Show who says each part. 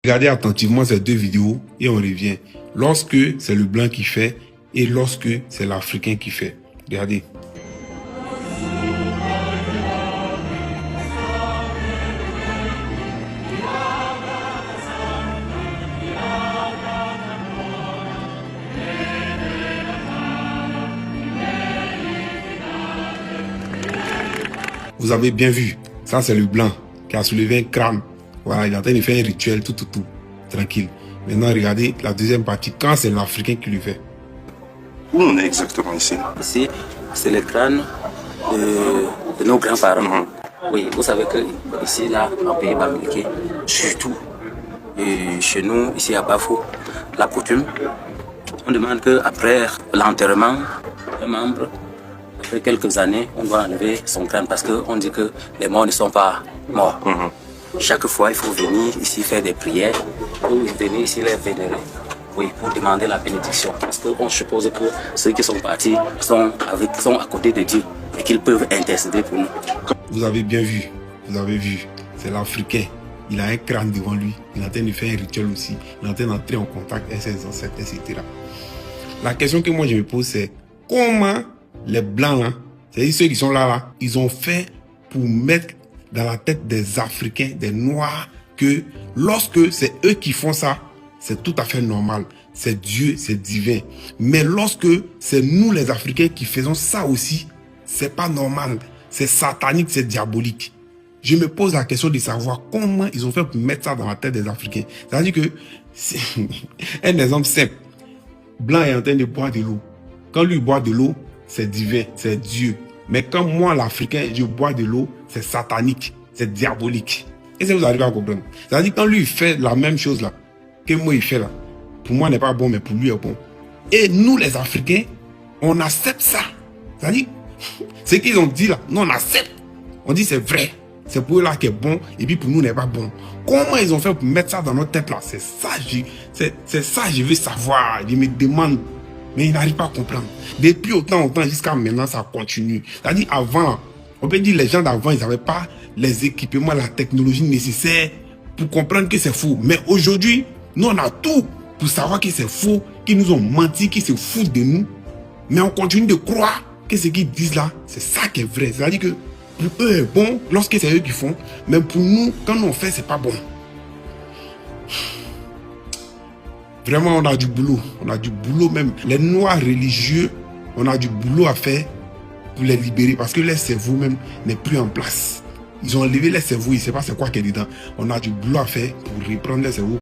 Speaker 1: Regardez attentivement ces deux vidéos et on revient. Lorsque c'est le blanc qui fait et lorsque c'est l'Africain qui fait. Regardez. Vous avez bien vu, ça c'est le blanc qui a soulevé un crâne. Voilà, il est en train de faire un rituel, tout. Tranquille. Maintenant, regardez la deuxième partie, quand c'est l'Africain qui le fait.
Speaker 2: Où on est exactement ici?
Speaker 3: Ici, c'est le crâne de nos grands-parents. Oui, vous savez que ici, là, en pays bamileke, surtout chez nous, ici à Bafou, la coutume, on demande qu'après l'enterrement d'un membre, après quelques années, on doit enlever son crâne parce qu'on dit que les morts ne sont pas morts. Chaque fois, il faut venir ici faire des prières ou venir ici les vénérer. Oui, pour demander la bénédiction. Parce qu'on suppose que ceux qui sont partis sont à côté de Dieu et qu'ils peuvent intercéder pour nous.
Speaker 1: Vous avez bien vu, c'est l'Africain. Il a un crâne devant lui, il est en train de faire un rituel aussi, il est en train d'entrer en contact avec ses ancêtres, etc. La question que moi je me pose, c'est comment les blancs, là, c'est-à-dire ceux qui sont là, ils ont fait pour mettre dans la tête des Africains, des Noirs, que lorsque c'est eux qui font ça, c'est tout à fait normal. C'est Dieu, c'est divin. Mais lorsque c'est nous les Africains qui faisons ça aussi, c'est pas normal. C'est satanique, c'est diabolique. Je me pose la question de savoir comment ils ont fait pour mettre ça dans la tête des Africains. C'est-à-dire que, un exemple simple, blanc est en train de boire de l'eau. Quand lui boit de l'eau, c'est divin, c'est Dieu. Mais quand moi, l'Africain, je bois de l'eau, c'est satanique, c'est diabolique. Et ça, vous arrivez à comprendre. C'est-à-dire quand lui, il fait la même chose là, que moi, il fait là, pour moi, n'est pas bon, mais pour lui, est bon. Et nous, les Africains, on accepte ça. C'est-à-dire, ce qu'ils ont dit là, nous, on accepte. On dit c'est vrai. C'est pour eux là qui est bon, et puis pour nous, n'est pas bon. Comment ils ont fait pour mettre ça dans notre tête là? C'est ça, je veux savoir. Je me demande. Mais ils n'arrivent pas à comprendre. Depuis autant jusqu'à maintenant, ça continue. C'est-à-dire avant, on peut dire les gens d'avant, ils n'avaient pas les équipements, la technologie nécessaire pour comprendre que c'est faux. Mais aujourd'hui, nous on a tout pour savoir que c'est faux, qu'ils nous ont menti, qu'ils se foutent de nous. Mais on continue de croire que ce qu'ils disent là, c'est ça qui est vrai. C'est-à-dire que pour eux, c'est bon lorsque c'est eux qui font. Mais pour nous, quand nous on fait, c'est pas bon. Vraiment, on a du boulot même. Les Noirs religieux, on a du boulot à faire pour les libérer parce que leur cerveau même n'est plus en place. Ils ont enlevé leur cerveau, ils ne savent pas c'est quoi qu'il y a dedans. On a du boulot à faire pour reprendre leur cerveau.